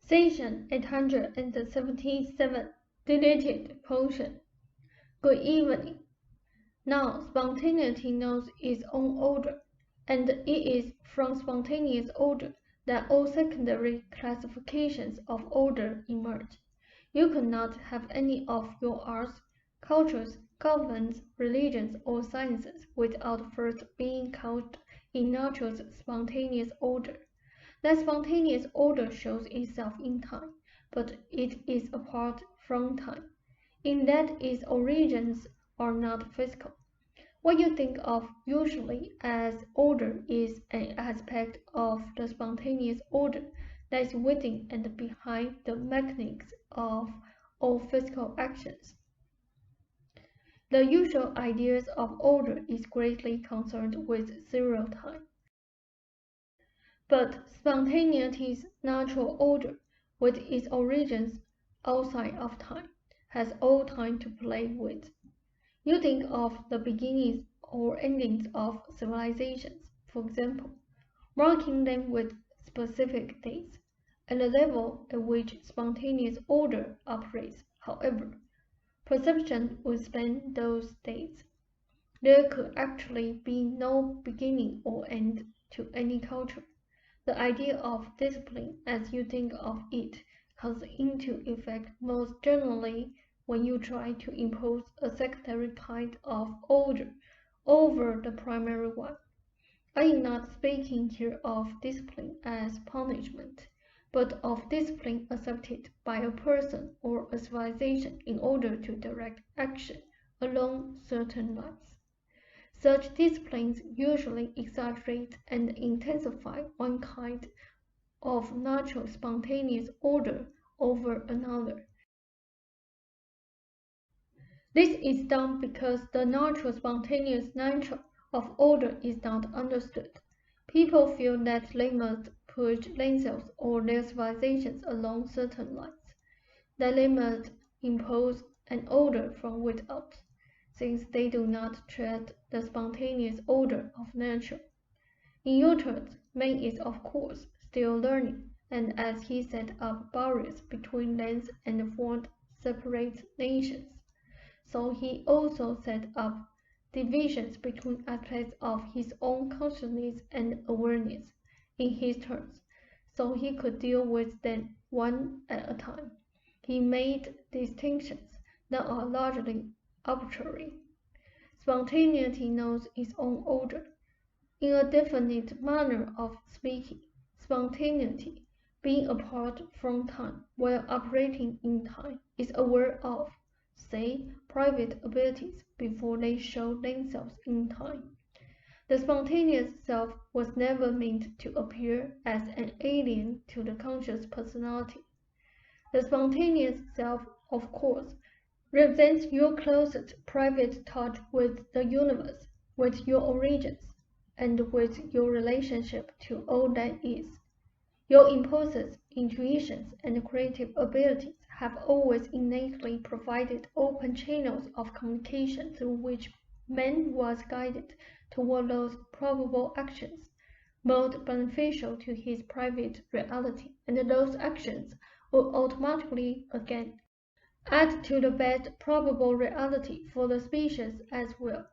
Session 877, Deleted Portion. Good evening. Now, spontaneity knows its own order, and it is from spontaneous order that all secondary classifications of order emerge. You could not have any of your arts, cultures, governments, religions, or sciences without first being couched in nature's spontaneous order. That spontaneous order shows itself in time, but it is apart from time, in that its origins are not physical. What you think of usually as order is an aspect of the spontaneous order that is within and behind the mechanics of all physical actions. The usual ideas of order is greatly concerned with serial time. But spontaneity's natural order, with its origins outside of time, has all time to play with. You think of the beginnings or endings of civilizations, for example, marking them with specific dates, and the level at which spontaneous order operates, however, perception would span those dates. There could actually be no beginning or end to any culture. The idea of discipline as you think of it comes into effect most generally when you try to impose a secondary kind of order over the primary one. I am not speaking here of discipline as punishment, but of discipline accepted by a person or a civilization in order to direct action along certain lines. Such disciplines usually exaggerate and intensify one kind of natural spontaneous order over another. This is done because the natural spontaneous nature of order is not understood. People feel that they must push themselves or their civilizations along certain lines, that they must impose an order from without, since they do not tread the spontaneous order of nature. In your terms, man is of course still learning, and as he set up barriers between lands and formed separate nations, so he also set up divisions between aspects of his own consciousness and awareness in his terms, so he could deal with them one at a time. He made distinctions that are largely arbitrary. Spontaneity knows its own order. In a definite manner of speaking, spontaneity, being apart from time while operating in time, is aware of, say, private abilities before they show themselves in time. The spontaneous self was never meant to appear as an alien to the conscious personality. The spontaneous self, of course, represents your closest private touch with the universe, with your origins, and with your relationship to all that is. Your impulses, intuitions, and creative abilities have always innately provided open channels of communication through which man was guided toward those probable actions most beneficial to his private reality, and those actions would automatically again add to the best probable reality for the species as well.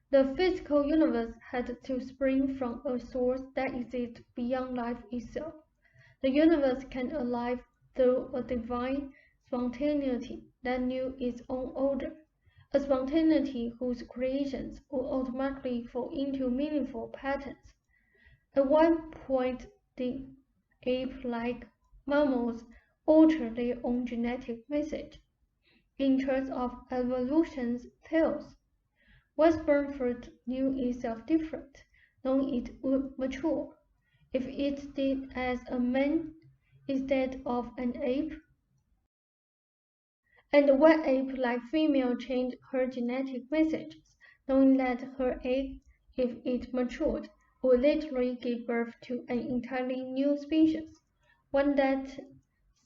The physical universe had to spring from a source that exists beyond life itself. The universe came alive through a divine spontaneity that knew its own order, a spontaneity whose creations would automatically fall into meaningful patterns. At one point, the ape-like mammals altered their own genetic message in terms of evolution's tales. Westbourne fruit knew itself different, knowing it would mature. If it did as a man instead of an ape, and one ape-like female changed her genetic messages, knowing that her egg, if it matured, would literally give birth to an entirely new species, one that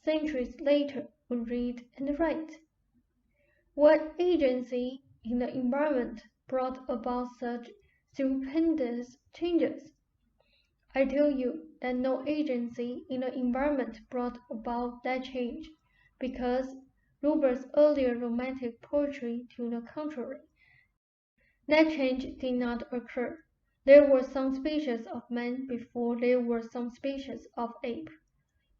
centuries later would read and write. What agency in the environment brought about such stupendous changes? I tell you, that no agency in the environment brought about that change, because Ruber's earlier romantic poetry to the contrary. That change did not occur. There were some species of man before there were some species of ape.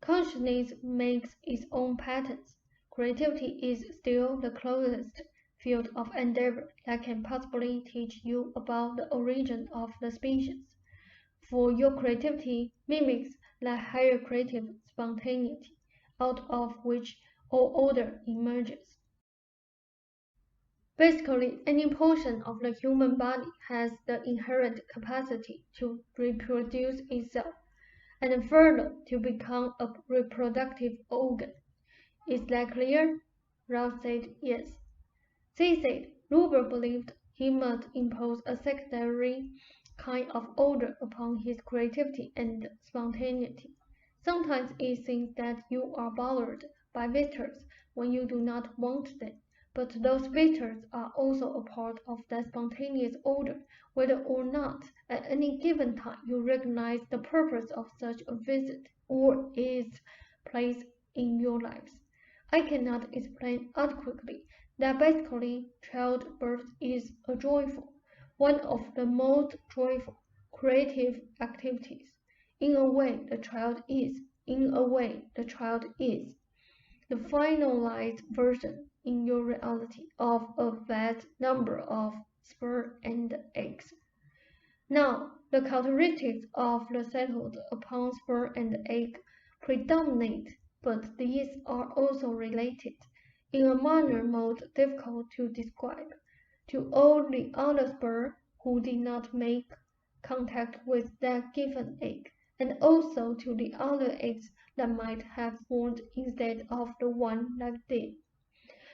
Consciousness makes its own patterns. Creativity is still the closest field of endeavor that can possibly teach you about the origin of the species, for your creativity mimics that higher creative spontaneity, out of which all order emerges. Basically, any portion of the human body has the inherent capacity to reproduce itself, and further to become a reproductive organ. Is that clear? Ralph said yes. They said Ruber believed he must impose a secondary kind of order upon his creativity and spontaneity. Sometimes it seems that you are bothered by visitors when you do not want them, but those visitors are also a part of that spontaneous order, whether or not at any given time you recognize the purpose of such a visit or its place in your lives. I cannot explain adequately that basically childbirth is a joyful, one of the most joyful, creative activities. In a way, the child is. The finalized version in your reality of a vast number of sperm and eggs. Now, the characteristics of the settled upon sperm and egg predominate, but these are also related, in a manner most difficult to describe, to all the other sperm who did not make contact with that given egg, and also to the other eggs that might have formed instead of the one that did.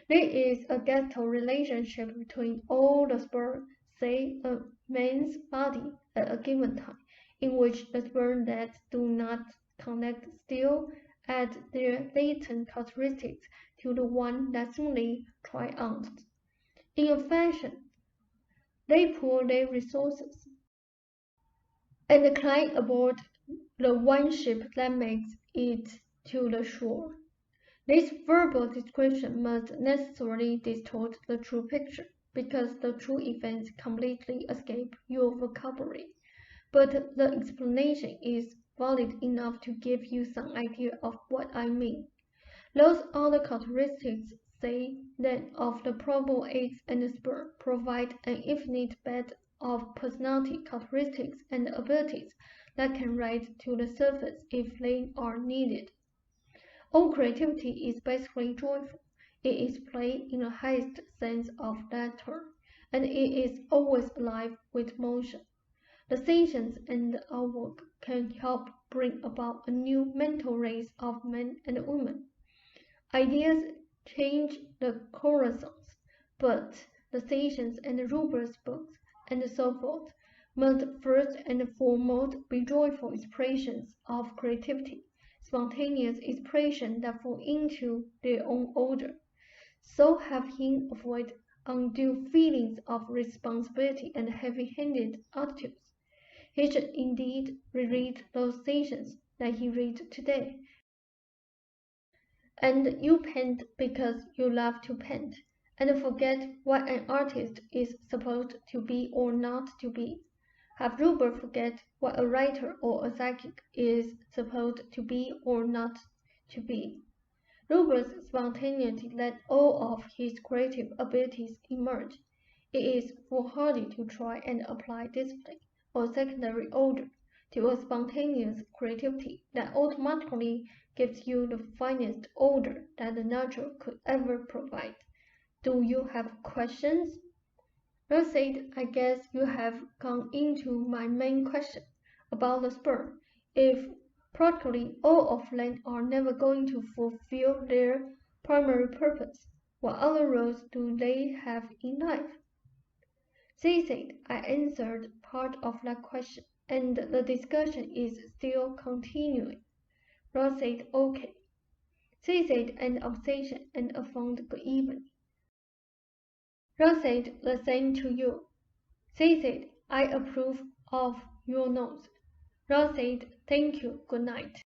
There is a gestalt relationship between all the sperm, say a man's body at a given time, in which the sperm that do not connect still add their latent characteristics to the one that suddenly triumphed. In a fashion, they pool their resources and climb aboard the one ship that makes it to the shore. This verbal description must necessarily distort the true picture, because the true events completely escape your vocabulary. But the explanation is valid enough to give you some idea of what I mean. Those other characteristics, say, that of the probable eggs and sperm, provide an infinite bed of personality characteristics and abilities that can rise to the surface if they are needed. All creativity is basically joyful. It is play in the highest sense of that term, and it is always alive with motion. The sessions and our work can help bring about a new mental race of men and women. Ideas change the horizons, but the sessions and Ruber's books and so forth must first and foremost be joyful expressions of creativity, spontaneous expression that fall into their own order. So have him avoid undue feelings of responsibility and heavy-handed attitudes. He should indeed reread those sessions that he read today. And you paint because you love to paint, and forget what an artist is supposed to be or not to be. Have Ruber forget what a writer or a psychic is supposed to be or not to be. Ruber's spontaneity let all of his creative abilities emerge. It is foolhardy to try and apply discipline or secondary order to a spontaneous creativity that automatically gives you the finest order that the nature could ever provide. Do you have questions? Well said, I guess you have gone into my main question about the sperm. If practically all of them are never going to fulfill their primary purpose, what other roles do they have in life? They said I answered part of that question, and the discussion is still continuing. Ross said okay. They said an obsession and a fond good evening. Ross said the same to you. They said I approve of your notes. Ross said Thank you. Good night.